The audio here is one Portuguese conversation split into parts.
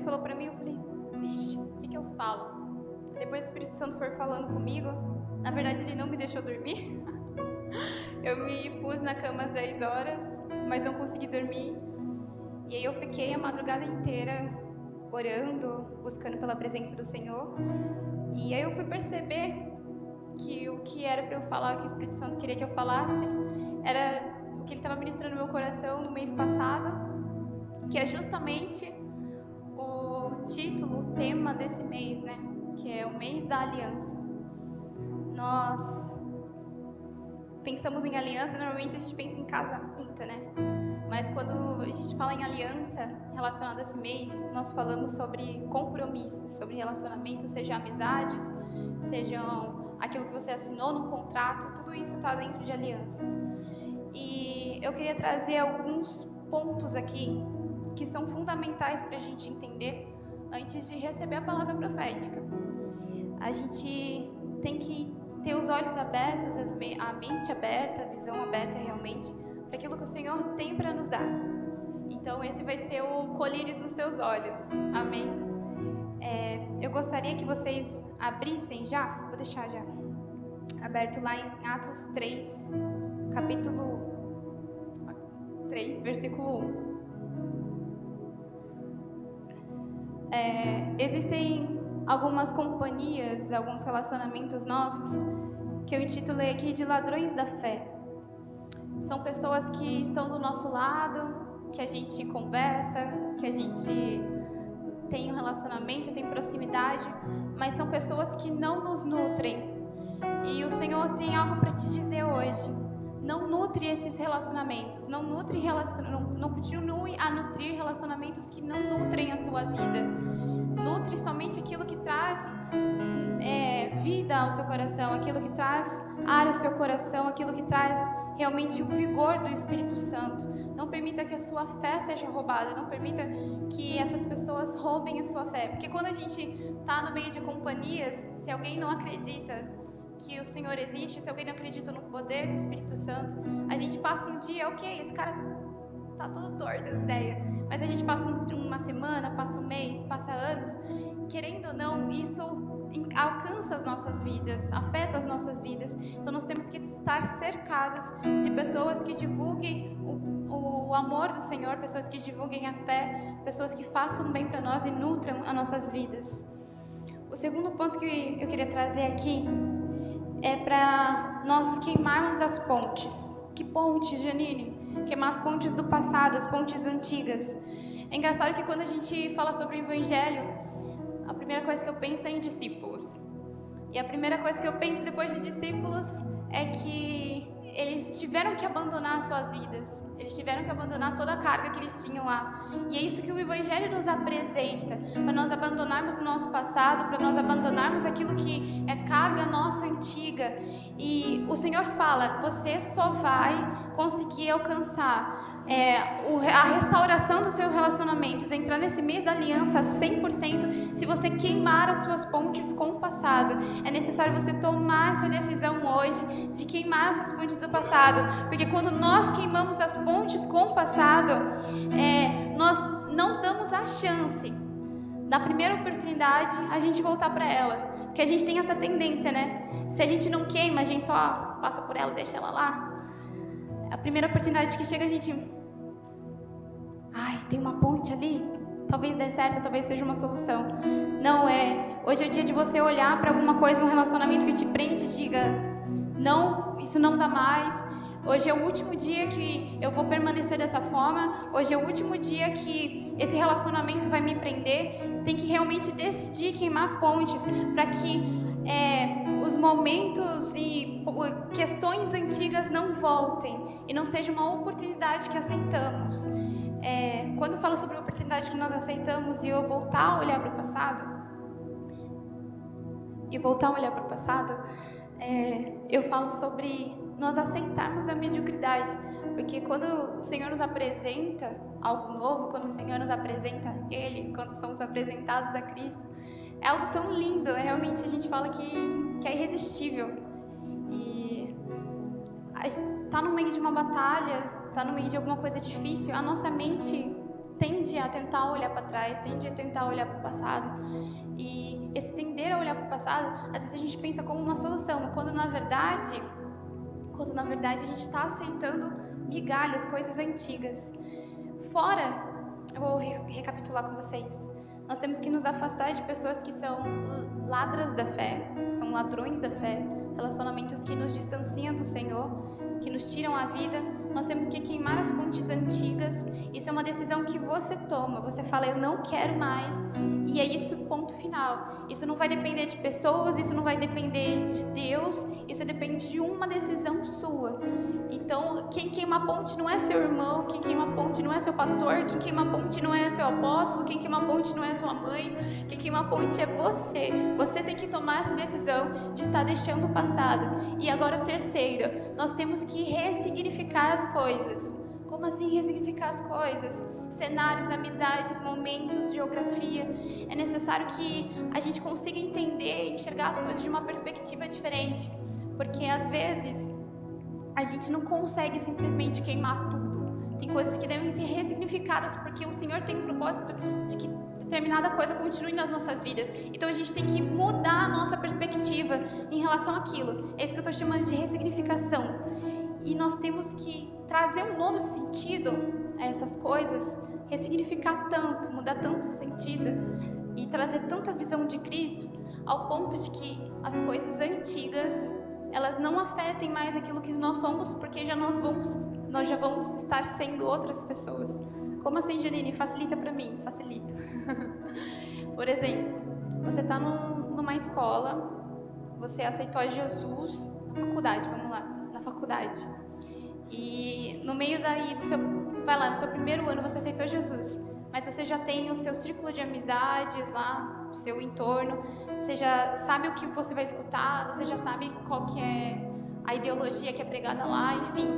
falou pra mim, eu falei, vixe, o que eu falo? Depois o Espírito Santo foi falando comigo. Na verdade, ele não me deixou dormir. Eu me pus na cama às 10 horas, mas não consegui dormir. E aí eu fiquei a madrugada inteira orando, buscando pela presença do Senhor. E aí eu fui perceber que o que era para eu falar, o que o Espírito Santo queria que eu falasse, era o que ele estava ministrando no meu coração no mês passado, que é justamente o título, o tema desse mês, né? Que é o mês da aliança. Nós pensamos em aliança, normalmente a gente pensa em casamento, né? Mas quando a gente fala em aliança relacionada a esse mês, nós falamos sobre compromissos, sobre relacionamentos, seja amizades, sejam aquilo que você assinou no contrato, tudo isso está dentro de alianças. E eu queria trazer alguns pontos aqui que são fundamentais para a gente entender antes de receber a palavra profética. A gente tem que ter os olhos abertos, a mente aberta, a visão aberta realmente, para aquilo que o Senhor tem para nos dar. Então esse vai ser o colírio dos teus olhos, amém? Eu gostaria que vocês abrissem já, vou deixar já aberto lá em Atos 3, capítulo 3, versículo 1. Existem algumas companhias, alguns relacionamentos nossos, que eu intitulei aqui de ladrões da fé. São pessoas que estão do nosso lado, que a gente conversa, que a gente tem um relacionamento, tem proximidade, mas são pessoas que não nos nutrem. E o Senhor tem algo para te dizer hoje. Não nutre esses relacionamentos, não continue a nutrir relacionamentos que não nutrem a sua vida. Nutre somente aquilo que traz vida ao seu coração, aquilo que traz ar ao seu coração, aquilo que traz realmente o vigor do Espírito Santo. Não permita que a sua fé seja roubada, não permita que essas pessoas roubem a sua fé. Porque quando a gente está no meio de companhias, se alguém não acredita que o Senhor existe, se alguém não acredita no poder do Espírito Santo, a gente passa um dia, ok, esse cara tá todo torto, essa ideia. Mas a gente passa uma semana, passa um mês, passa anos, querendo ou não, isso alcança as nossas vidas, afeta as nossas vidas. Então nós temos que estar cercados de pessoas que divulguem o amor do Senhor, pessoas que divulguem a fé, pessoas que façam bem para nós e nutram as nossas vidas. O segundo ponto que eu queria trazer aqui é para nós queimarmos as pontes. Que ponte, Janine? Queimar as pontes do passado, as pontes antigas. É engraçado que quando a gente fala sobre o Evangelho, a primeira coisa que eu penso é em discípulos. E a primeira coisa que eu penso depois de discípulos é que eles tiveram que abandonar as suas vidas. Eles tiveram que abandonar toda a carga que eles tinham lá. E é isso que o Evangelho nos apresenta. Para nós abandonarmos o nosso passado, para nós abandonarmos aquilo que é carga nossa antiga. E o Senhor fala, você só vai conseguir alcançar a restauração dos seus relacionamentos, entrar nesse mês da aliança 100%, se você queimar as suas pontes com o passado. É necessário você tomar essa decisão hoje de queimar as suas pontes do passado, porque quando nós queimamos as pontes com o passado, nós não damos a chance da primeira oportunidade a gente voltar para ela, porque a gente tem essa tendência, né? Se a gente não queima, a gente só passa por ela e deixa ela lá. A primeira oportunidade que chega, a gente... tem uma ponte ali? Talvez dê certo, talvez seja uma solução. Não é. Hoje é o dia de você olhar para alguma coisa, um relacionamento que te prende e diga, não, isso não dá mais. Hoje é o último dia que eu vou permanecer dessa forma. Hoje é o último dia que esse relacionamento vai me prender. Tem que realmente decidir queimar pontes para que os momentos e questões antigas não voltem e não seja uma oportunidade que aceitamos. Quando eu falo sobre a oportunidade que nós aceitamos e eu voltar a olhar para o passado, eu falo sobre nós aceitarmos a mediocridade, porque quando o Senhor nos apresenta algo novo, quando o Senhor nos apresenta Ele, quando somos apresentados a Cristo, é algo tão lindo, realmente a gente fala que é irresistível. E tá no meio de uma batalha, tá no meio de alguma coisa difícil, a nossa mente tende a tentar olhar para trás, tende a tentar olhar para o passado. E esse tender a olhar para o passado, às vezes a gente pensa como uma solução, quando na verdade a gente está aceitando migalhas, coisas antigas. Fora, eu vou recapitular com vocês. Nós temos que nos afastar de pessoas que são ladras da fé, são ladrões da fé, relacionamentos que nos distanciam do Senhor, que nos tiram a vida. Nós temos que queimar as pontes antigas. Isso é uma decisão que você toma. Você fala, eu não quero mais. E é isso, ponto final. Isso não vai depender de pessoas, isso não vai depender de Deus. Isso depende de uma decisão sua. Então, quem queima a ponte não é seu irmão, quem queima a ponte não é seu pastor, quem queima a ponte não é seu apóstolo, quem queima a ponte não é sua mãe, quem queima a ponte é você. Você tem que tomar essa decisão de estar deixando o passado. E agora o terceiro, nós temos que ressignificar as coisas. Como assim ressignificar as coisas? Cenários, amizades, momentos, geografia. É necessário que a gente consiga entender e enxergar as coisas de uma perspectiva diferente. Porque às vezes a gente não consegue simplesmente queimar tudo. Tem coisas que devem ser ressignificadas porque o Senhor tem um propósito de que determinada coisa continue nas nossas vidas. Então a gente tem que mudar a nossa perspectiva em relação àquilo. É isso que eu estou chamando de ressignificação. E nós temos que trazer um novo sentido a essas coisas, ressignificar tanto, mudar tanto o sentido e trazer tanta visão de Cristo ao ponto de que as coisas antigas elas não afetem mais aquilo que nós somos, porque nós já vamos estar sendo outras pessoas. Como assim, Janine? Facilita para mim, facilita. Por exemplo, você está numa escola, você aceitou a Jesus na faculdade, vamos lá, na faculdade. E no meio daí no seu primeiro ano você aceitou Jesus, mas você já tem o seu círculo de amizades lá, o seu entorno, você já sabe o que você vai escutar, você já sabe qual que é a ideologia que é pregada lá, enfim,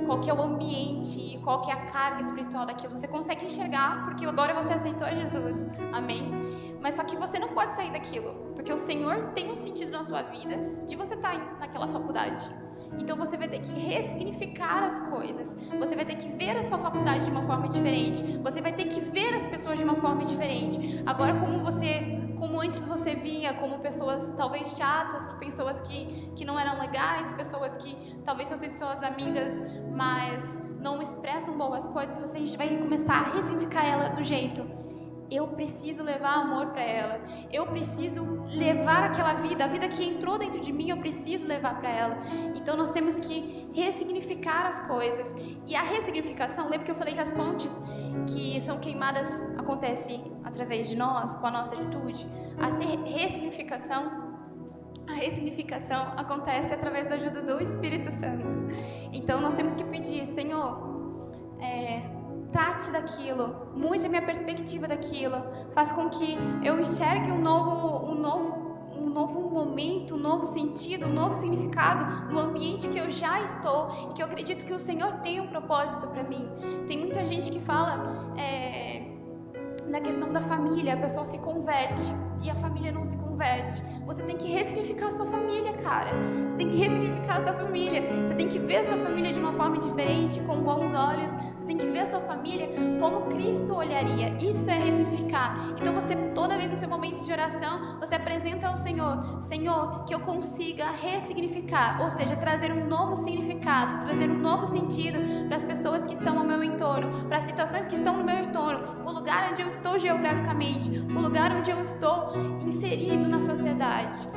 qual que é o ambiente, qual que é a carga espiritual daquilo, você consegue enxergar porque agora você aceitou Jesus, amém? Mas só que você não pode sair daquilo, porque o Senhor tem um sentido na sua vida de você estar naquela faculdade. Então você vai ter que ressignificar as coisas, você vai ter que ver a sua faculdade de uma forma diferente, você vai ter que ver as pessoas de uma forma diferente. Agora como antes você via como pessoas talvez chatas, pessoas que não eram legais, pessoas que talvez fossem suas amigas, mas não expressam boas coisas, você vai começar a ressignificar ela do jeito. Eu preciso levar amor para ela. Eu preciso levar aquela vida, a vida que entrou dentro de mim, eu preciso levar para ela. Então nós temos que ressignificar as coisas. E a ressignificação, lembra que eu falei que as pontes que são queimadas acontecem através de nós, com a nossa atitude? A ressignificação acontece através da ajuda do Espírito Santo. Então nós temos que pedir, Senhor, trate daquilo, mude a minha perspectiva daquilo, faça com que eu enxergue um novo momento, um novo sentido, um novo significado no ambiente que eu já estou e que eu acredito que o Senhor tem um propósito para mim. Tem muita gente que fala na questão da família, a pessoa se converte e a família não se converte. Você tem que ressignificar a sua família, cara. Você tem que ressignificar a sua família. Você tem que ver a sua família de uma forma diferente, com bons olhos. Você tem que ver a sua família como Cristo olharia. Isso é ressignificar. Então você, toda vez no seu momento de oração, você apresenta ao Senhor, Senhor, que eu consiga ressignificar, ou seja, trazer um novo significado, trazer um novo sentido para as pessoas que estão ao meu entorno, para as situações que estão no meu entorno, o lugar onde eu estou geograficamente, o lugar onde eu estou inserido na sociedade.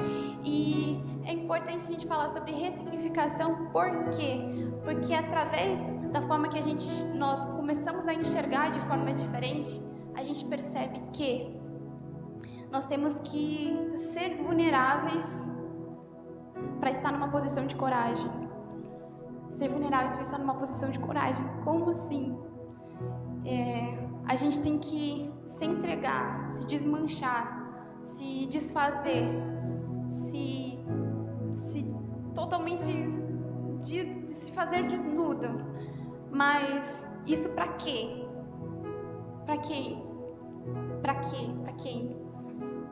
E é importante a gente falar sobre ressignificação, por quê? Porque através da forma que nós começamos a enxergar de forma diferente, a gente percebe que nós temos que ser vulneráveis para estar numa posição de coragem. Ser vulneráveis para estar numa posição de coragem. Como assim? A gente tem que se entregar, se desmanchar, se desfazer, se totalmente se fazer desnudo. Mas isso para quê? Para quem? Para quê? Para quem?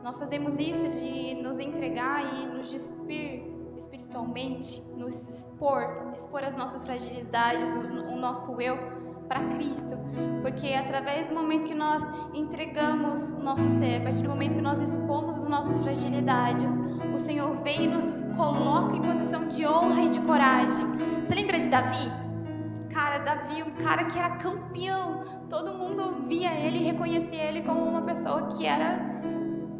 Nós fazemos isso de nos entregar e nos despir espiritualmente, nos expor as nossas fragilidades, o nosso eu, para Cristo, porque através do momento que nós entregamos o nosso ser, a partir do momento que nós expomos as nossas fragilidades, o Senhor vem e nos coloca em posição de honra e de coragem. Você lembra de Davi? Cara, Davi, um cara que era campeão, todo mundo via ele e reconhecia ele como uma pessoa que era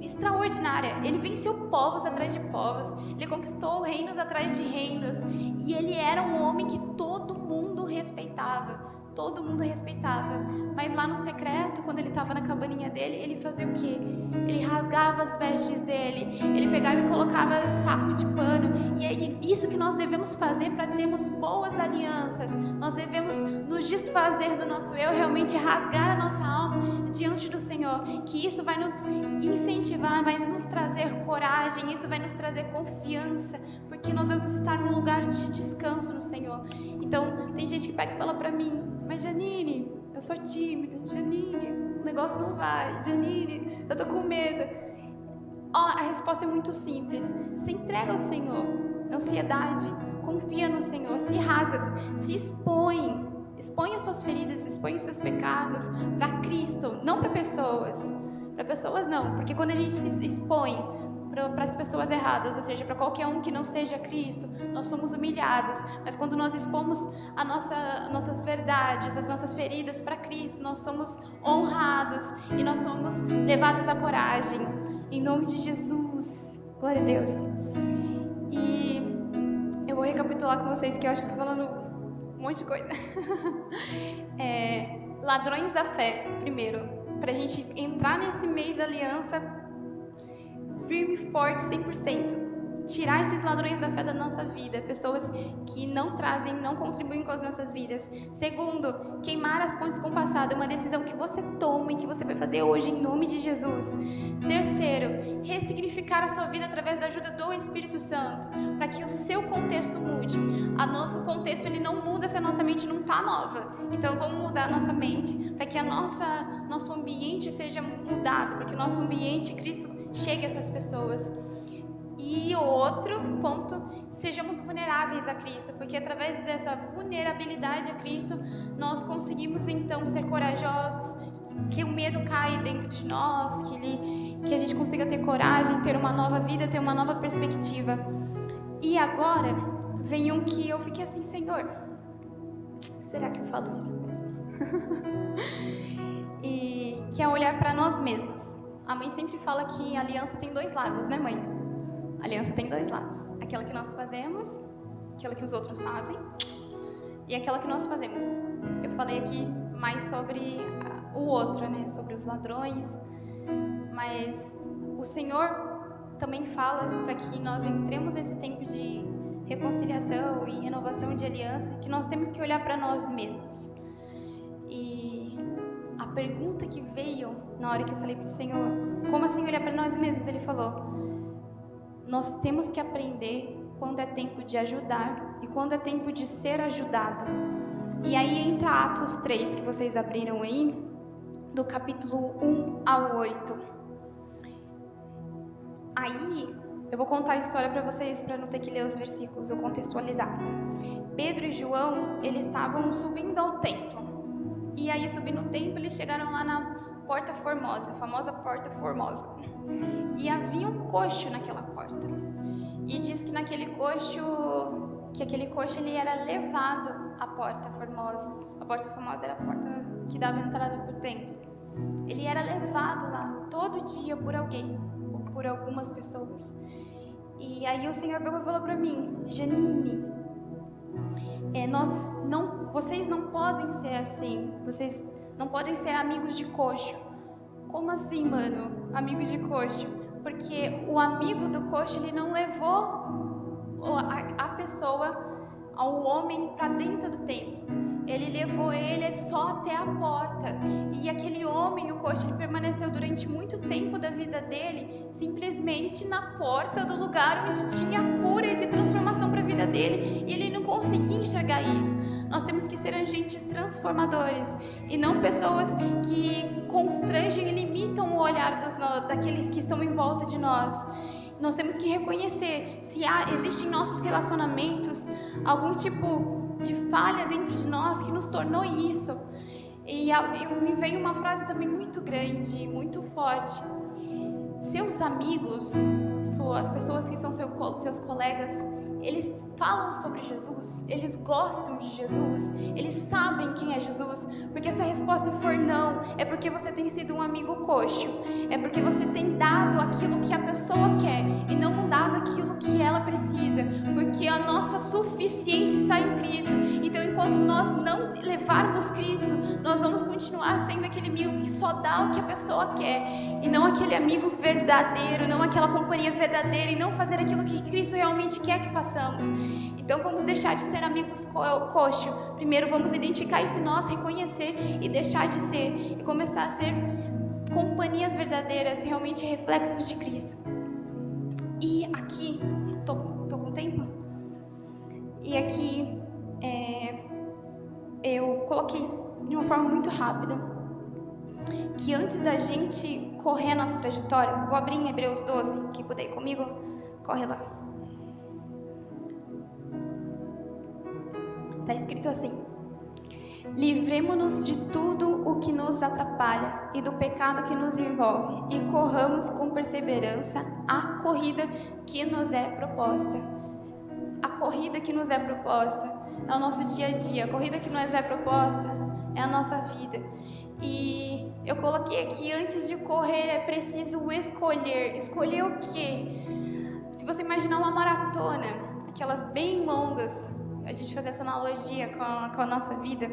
extraordinária. Ele venceu povos atrás de povos, ele conquistou reinos atrás de reinos, e ele era um homem que todo mundo respeitava. Todo mundo respeitava, mas lá no secreto, quando ele estava na cabaninha dele, ele fazia o quê? Ele rasgava as vestes dele, ele pegava e colocava saco de pano, e é isso que nós devemos fazer para termos boas alianças. Nós devemos nos desfazer do nosso eu, realmente rasgar a nossa alma diante do Senhor, que isso vai nos incentivar, vai nos trazer coragem, isso vai nos trazer confiança, porque nós vamos estar num lugar de descanso no Senhor. Então, tem gente que pega e fala para mim: mas Janine, eu sou tímida, Janine, o negócio não vai, Janine, eu tô com medo. A resposta é muito simples: se entrega ao Senhor. Ansiedade, confia no Senhor, se rasga, se expõe as suas feridas, expõe os seus pecados para Cristo, não para pessoas. Para pessoas não, porque quando a gente se expõe para as pessoas erradas, ou seja, para qualquer um que não seja Cristo, nós somos humilhados. Mas quando nós expomos nossas verdades, as nossas feridas para Cristo, nós somos honrados e nós somos levados à coragem. Em nome de Jesus. Glória a Deus. E eu vou recapitular com vocês, que eu acho que estou falando um monte de coisa. Ladrões da fé, primeiro, para a gente entrar nesse mês da aliança firme e forte, 100%. Tirar esses ladrões da fé da nossa vida, pessoas que não trazem, não contribuem com as nossas vidas. Segundo, queimar as pontes com o passado, é uma decisão que você toma e que você vai fazer hoje em nome de Jesus. Terceiro, ressignificar a sua vida através da ajuda do Espírito Santo, para que o seu contexto mude. O nosso contexto, ele não muda se a nossa mente não está nova. Então vamos mudar a nossa mente, para que nosso ambiente seja mudado, para que o nosso ambiente, Cristo, chegue a essas pessoas. E o outro ponto, sejamos vulneráveis a Cristo, porque através dessa vulnerabilidade a Cristo, nós conseguimos então ser corajosos, que o medo caia dentro de nós, que a gente consiga ter coragem, ter uma nova vida, ter uma nova perspectiva. E agora, vem um que eu fiquei assim: Senhor, será que eu falo isso mesmo? E que é olhar para nós mesmos. A mãe sempre fala que a aliança tem dois lados, né, mãe? A aliança tem dois lados. Aquela que nós fazemos, aquela que os outros fazem, e aquela que nós fazemos. Eu falei aqui mais sobre o outro, né? Sobre os ladrões. Mas o Senhor também fala para que nós entremos nesse tempo de reconciliação e renovação de aliança, que nós temos que olhar para nós mesmos. E a pergunta que veio na hora que eu falei para o Senhor: como assim olhar para nós mesmos? Ele falou: nós temos que aprender quando é tempo de ajudar e quando é tempo de ser ajudado. E aí entra Atos 3, que vocês abriram aí, do capítulo 1 ao 8. Aí eu vou contar a história para vocês, para não ter que ler os versículos, vou contextualizar. Pedro e João, eles estavam subindo ao templo. E aí, subindo no templo, eles chegaram lá na Porta Formosa, a famosa Porta Formosa. E havia um coxo naquela porta. E diz que aquele coxo ele era levado à Porta Formosa. A Porta Formosa era a porta que dava entrada para o templo. Ele era levado lá todo dia por alguém, ou por algumas pessoas. E aí o Senhor pegou e falou para mim: Janine, vocês não podem ser assim, vocês não podem ser amigos de coxo. Como assim, mano? Amigos de coxo? Porque o amigo do coxo, ele não levou a pessoa, ao homem, para dentro do templo. Ele levou ele só até a porta. E aquele homem, o coxo, ele permaneceu durante muito tempo da vida dele simplesmente na porta do lugar onde tinha cura e de transformação para a vida dele. E ele não conseguia enxergar isso. Nós temos que ser agentes transformadores e não pessoas que constrangem e limitam o olhar daqueles que estão em volta de nós. Nós temos que reconhecer se existe em nossos relacionamentos algum tipo de falha dentro de nós que nos tornou isso. E me veio uma frase também muito grande, muito forte. Seus amigos, as pessoas que são seus colegas, eles falam sobre Jesus, eles gostam de Jesus, eles sabem quem é Jesus. Porque se a resposta for não, é porque você tem sido um amigo coxo, é porque você tem dado aquilo que a pessoa quer e não dado aquilo que ela precisa, porque a nossa suficiência está em Cristo. Então, enquanto nós não levarmos Cristo, nós vamos continuar sendo aquele amigo que só dá o que a pessoa quer, e não aquele amigo verdadeiro, não aquela companhia verdadeira, e não fazer aquilo que Cristo realmente quer que façamos. Então vamos deixar de ser amigos coxo. Primeiro vamos identificar isso em nós, reconhecer e deixar de ser, e começar a ser companhias verdadeiras, realmente reflexos de Cristo. E aqui, tô com tempo? E aqui eu coloquei de uma forma muito rápida que antes da gente correr a nossa trajetória, vou abrir em Hebreus 12, quem puder ir comigo, corre lá. Está escrito assim: livremo-nos de tudo o que nos atrapalha e do pecado que nos envolve, e corramos com perseverança a corrida que nos é proposta. A corrida que nos é proposta é o nosso dia a dia. A corrida que nos é proposta é a nossa vida. E eu coloquei aqui, antes de correr é preciso escolher. Escolher o quê? Se você imaginar uma maratona, aquelas bem longas, a gente fazer essa analogia com a nossa vida,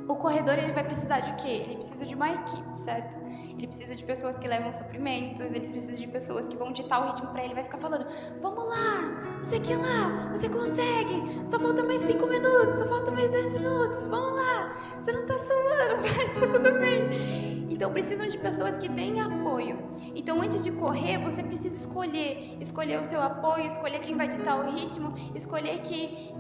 o corredor ele vai precisar de quê? Ele precisa de uma equipe, certo? Ele precisa de pessoas que levam suprimentos, ele precisa de pessoas que vão ditar o ritmo para ele, vai ficar falando: vamos lá, você quer lá, você consegue, só falta mais 5 minutos, só falta mais 10 minutos, vamos lá, você não tá suando, vai, tá tudo bem. Então precisam de pessoas que deem apoio. Então antes de correr, você precisa escolher o seu apoio, escolher quem vai ditar o ritmo, escolher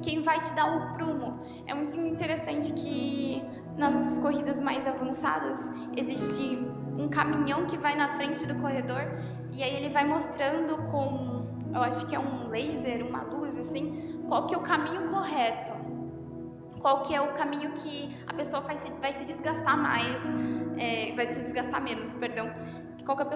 quem vai te dar o prumo. É muito interessante que nas corridas mais avançadas existe um caminhão que vai na frente do corredor, e aí ele vai mostrando com, eu acho que é um laser, uma luz assim, qual que é o caminho correto, qual que é o caminho que a pessoa vai se desgastar mais, vai se desgastar menos, perdão. Qual que é o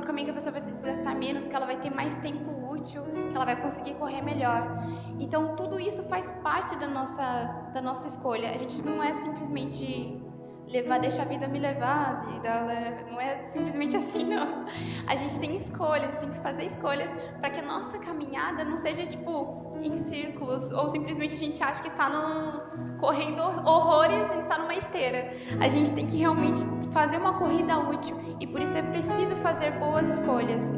caminho que a pessoa vai se desgastar menos, que ela vai ter mais tempo útil, que ela vai conseguir correr melhor. Então tudo isso faz parte da nossa escolha. A gente não é simplesmente deixa a vida me levar, a vida não é simplesmente assim, não. A gente tem escolhas, a gente tem que fazer escolhas para que a nossa caminhada não seja tipo em círculos, ou simplesmente a gente acha que está correndo horrores e está numa esteira. A gente tem que realmente fazer uma corrida útil, e por isso é preciso fazer boas escolhas.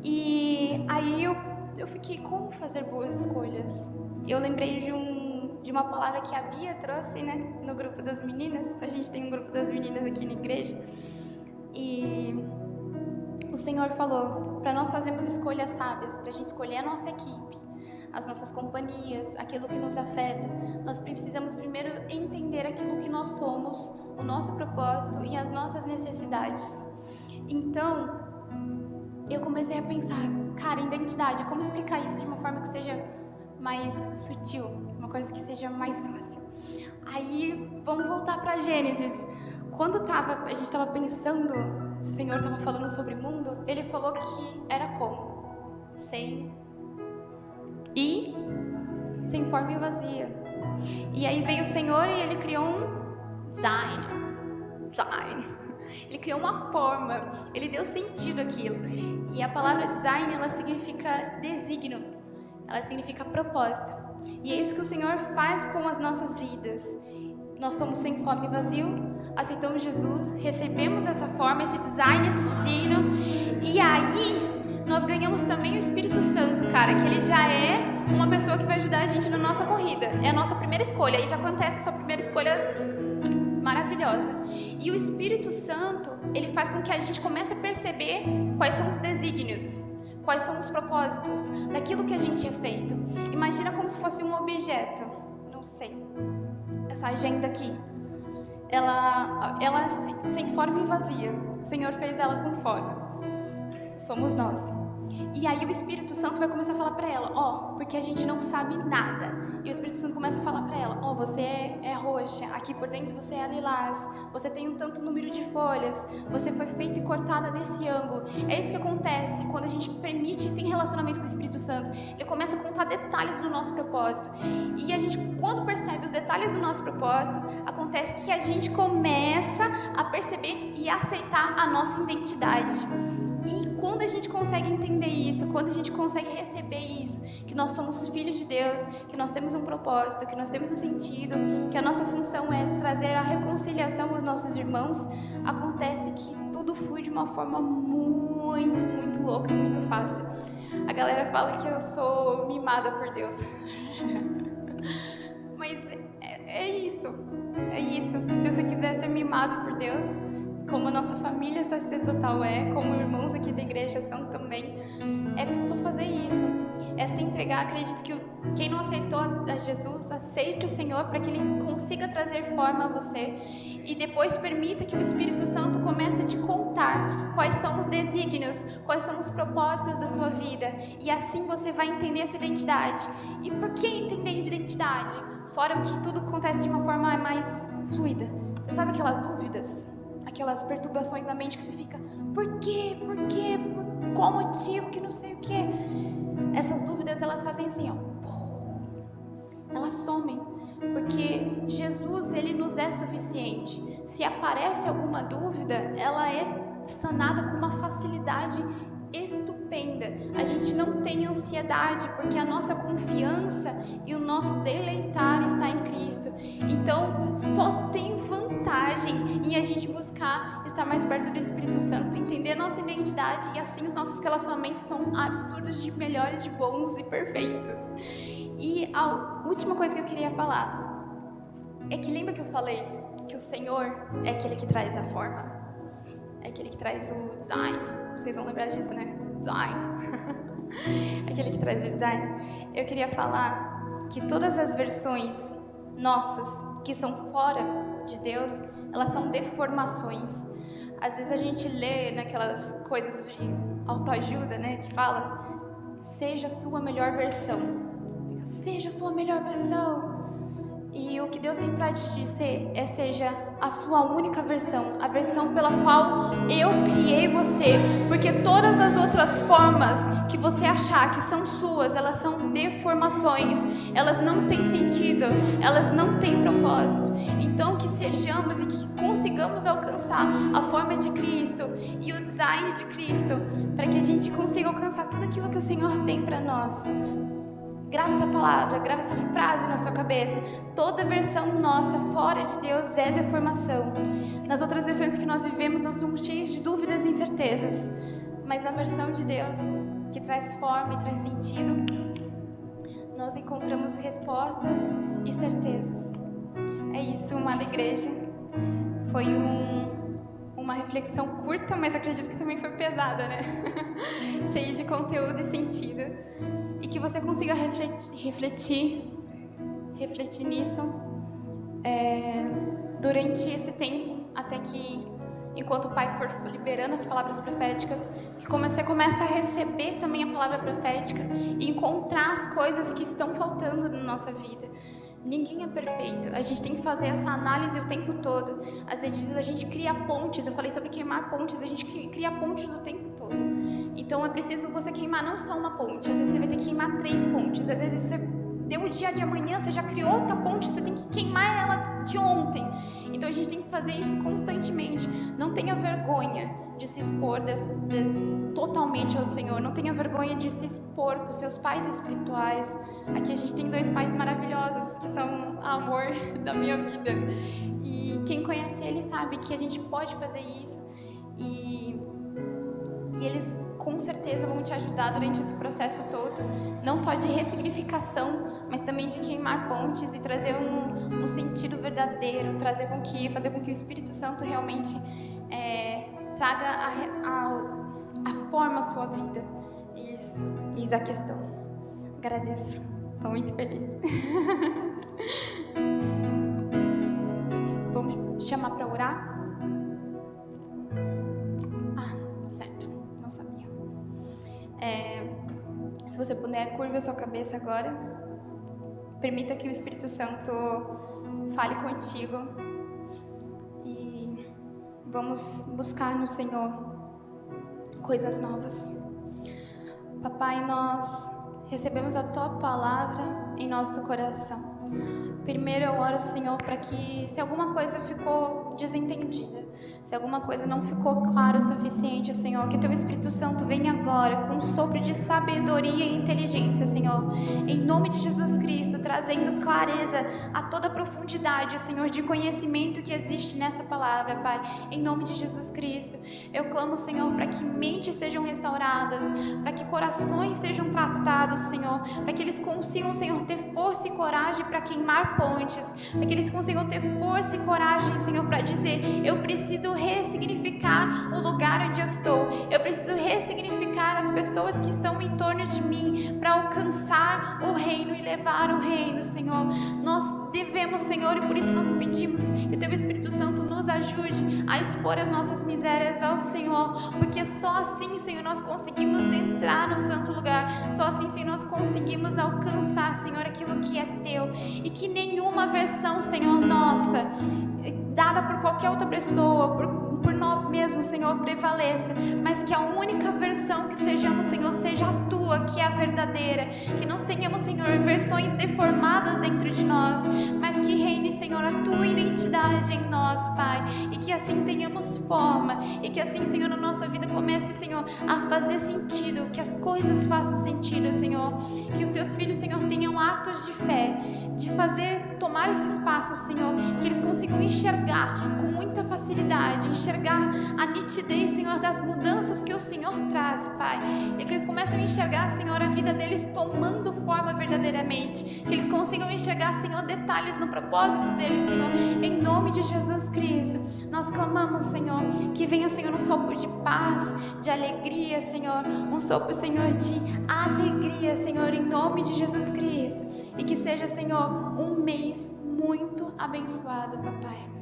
E aí eu fiquei, como fazer boas escolhas? Eu lembrei de uma palavra que a Bia trouxe, né, no grupo das meninas. A gente tem um grupo das meninas aqui na igreja, e o Senhor falou para nós fazermos escolhas sábias, para a gente escolher a nossa equipe, as nossas companhias, aquilo que nos afeta. Nós precisamos primeiro entender aquilo que nós somos, o nosso propósito e as nossas necessidades. Então, eu comecei a pensar, cara, identidade, como explicar isso de uma forma que seja mais sutil, uma coisa que seja mais fácil. Aí, vamos voltar para Gênesis. Quando a gente estava pensando, o Senhor estava falando sobre o mundo, Ele falou que era como? Sem forma e vazia. E aí veio o Senhor e Ele criou um design. Ele criou uma forma, Ele deu sentido àquilo. E a palavra design, ela significa desígnio, ela significa propósito. E é isso que o Senhor faz com as nossas vidas. Nós somos sem forma e vazio, aceitamos Jesus, recebemos essa forma, esse design, esse desígnio, e aí nós ganhamos também o Espírito Santo, cara, que ele já é uma pessoa que vai ajudar a gente na nossa corrida. É a nossa primeira escolha, aí já acontece a sua primeira escolha maravilhosa. E o Espírito Santo, ele faz com que a gente comece a perceber quais são os desígnios, quais são os propósitos daquilo que a gente é feito. Imagina como se fosse um objeto, não sei, essa agenda aqui, ela sem forma e vazia. O Senhor fez ela com forma. Somos nós. E aí o Espírito Santo vai começar a falar para ela, porque a gente não sabe nada. E o Espírito Santo começa a falar para ela, você é roxa, aqui por dentro você é lilás, você tem um tanto número de folhas, você foi feita e cortada nesse ângulo. É isso que acontece quando a gente permite e tem relacionamento com o Espírito Santo. Ele começa a contar detalhes do nosso propósito. E a gente, quando percebe os detalhes do nosso propósito, acontece que a gente começa a perceber e aceitar a nossa identidade. E quando a gente consegue entender isso, quando a gente consegue receber isso, que nós somos filhos de Deus, que nós temos um propósito, que nós temos um sentido, que a nossa função é trazer a reconciliação aos nossos irmãos, acontece que tudo flui de uma forma muito, muito louca e muito fácil. A galera fala que eu sou mimada por Deus. Mas é isso. Se você quiser ser mimado por Deus, como a nossa família sacerdotal como irmãos aqui da igreja são também, é só fazer isso, é se entregar. Acredito que quem não aceitou a Jesus, aceite o Senhor para que Ele consiga trazer forma a você, e depois permita que o Espírito Santo comece a te contar quais são os desígnios, quais são os propósitos da sua vida, e assim você vai entender a sua identidade. E por que entender identidade? Fora que tudo acontece de uma forma mais fluida. Você sabe aquelas dúvidas? Aquelas perturbações na mente que você fica, por quê? Por qual motivo? Que não sei o quê. Essas dúvidas, elas fazem assim, elas somem, porque Jesus, Ele nos é suficiente. Se aparece alguma dúvida, ela é sanada com uma facilidade estupenda. A gente não tem ansiedade, porque a nossa confiança e o nosso deleitar está em Cristo. Então, só tem vantagem em a gente buscar estar mais perto do Espírito Santo, entender a nossa identidade, e assim os nossos relacionamentos são absurdos de melhores, de bons e perfeitos. E a última coisa que eu queria falar é que lembra que eu falei que o Senhor é aquele que traz a forma, é aquele que traz o design. Vocês vão lembrar disso, né? Design. Aquele que traz o design. Eu queria falar que todas as versões nossas que são fora de Deus, elas são deformações. Às vezes a gente lê naquelas coisas de autoajuda, né? Que fala, seja a sua melhor versão. Seja a sua melhor versão. E o que Deus tem para te dizer é: seja a sua única versão, a versão pela qual eu criei você, porque todas as outras formas que você achar que são suas, elas são deformações, elas não têm sentido, elas não têm propósito. Então que sejamos e que consigamos alcançar a forma de Cristo e o design de Cristo, para que a gente consiga alcançar tudo aquilo que o Senhor tem para nós. Grava essa palavra, grava essa frase na sua cabeça. Toda versão nossa fora de Deus é deformação. Nas outras versões que nós vivemos, nós somos cheios de dúvidas e incertezas. Mas na versão de Deus, que traz forma e traz sentido, nós encontramos respostas e certezas. É isso, amada igreja. Foi uma reflexão curta, mas acredito que também foi pesada, né? Cheia de conteúdo e sentido. E que você consiga refletir nisso durante esse tempo, até que, enquanto o Pai for liberando as palavras proféticas, que você comece a receber também a palavra profética e encontrar as coisas que estão faltando na nossa vida. Ninguém é perfeito, a gente tem que fazer essa análise o tempo todo. Às vezes a gente cria pontes, eu falei sobre queimar pontes, a gente cria pontes o tempo todo. Então é preciso você queimar não só uma ponte, às vezes você vai ter que queimar 3 pontes, às vezes você deu o dia de amanhã, você já criou outra ponte, você tem que queimar ela de ontem. Então a gente tem que fazer isso constantemente. Não tenha vergonha de se expor totalmente ao Senhor, não tenha vergonha de se expor para os seus pais espirituais. Aqui a gente tem 2 pais maravilhosos que são a amor da minha vida, e quem conhece eles sabe que a gente pode fazer isso, e eles com certeza vão te ajudar durante esse processo todo, não só de ressignificação, mas também de queimar pontes e trazer um sentido verdadeiro, fazer com que o Espírito Santo realmente traga a forma à sua vida. Eis a questão. Agradeço, estou muito feliz. Vamos chamar para orar? Certo, não sabia. Se você puder, curva a sua cabeça agora. Permita que o Espírito Santo fale contigo. E vamos buscar no Senhor coisas novas. Papai, nós recebemos a Tua palavra em nosso coração. Primeiro eu oro, Senhor, para que se alguma coisa ficou desentendida, se alguma coisa não ficou clara o suficiente, Senhor, que Teu Espírito Santo venha agora com um sopro de sabedoria e inteligência, Senhor, em nome de Jesus Cristo, trazendo clareza a toda a profundidade, Senhor, de conhecimento que existe nessa palavra, Pai, em nome de Jesus Cristo. Eu clamo, Senhor, para que mentes sejam restauradas, para que corações sejam tratados, Senhor, para que eles consigam, Senhor, ter força e coragem para queimar pontes, para que eles consigam ter força e coragem, Senhor, para dizer: eu preciso ressignificar o lugar onde eu estou, eu preciso ressignificar as pessoas que estão em torno de mim para alcançar o reino e levar o reino, Senhor. Nós devemos, Senhor, e por isso nós pedimos que o Teu Espírito Santo nos ajude a expor as nossas misérias ao Senhor, porque só assim, Senhor, nós conseguimos entrar no santo lugar, só assim, Senhor, nós conseguimos alcançar, Senhor, aquilo que é Teu, e que nenhuma versão, Senhor, nossa, dada por qualquer outra pessoa, por nós mesmos, Senhor, prevaleça, mas que a única versão que sejamos, Senhor, seja a Tua, que é a verdadeira, que não tenhamos, Senhor, versões deformadas dentro de nós, mas que reine, Senhor, a Tua identidade em nós, Pai, e que assim tenhamos forma, e que assim, Senhor, na nossa vida comece, Senhor, a fazer sentido, que as coisas façam sentido, Senhor, que os Teus filhos, Senhor, tenham atos de fé, de tomar esses passos, Senhor, que eles consigam enxergar com muita facilidade, enxergar a nitidez, Senhor, das mudanças que o Senhor traz, Pai, e que eles comecem a enxergar, Senhor, a vida deles tomando forma verdadeiramente, que eles consigam enxergar, Senhor, detalhes no propósito deles, Senhor, em nome de Jesus Cristo. Nós clamamos, Senhor, que venha, Senhor, um sopro de paz, de alegria, Senhor, um sopro, Senhor, de alegria, Senhor, em nome de Jesus Cristo, e que seja, Senhor, um mês muito abençoado, Papai.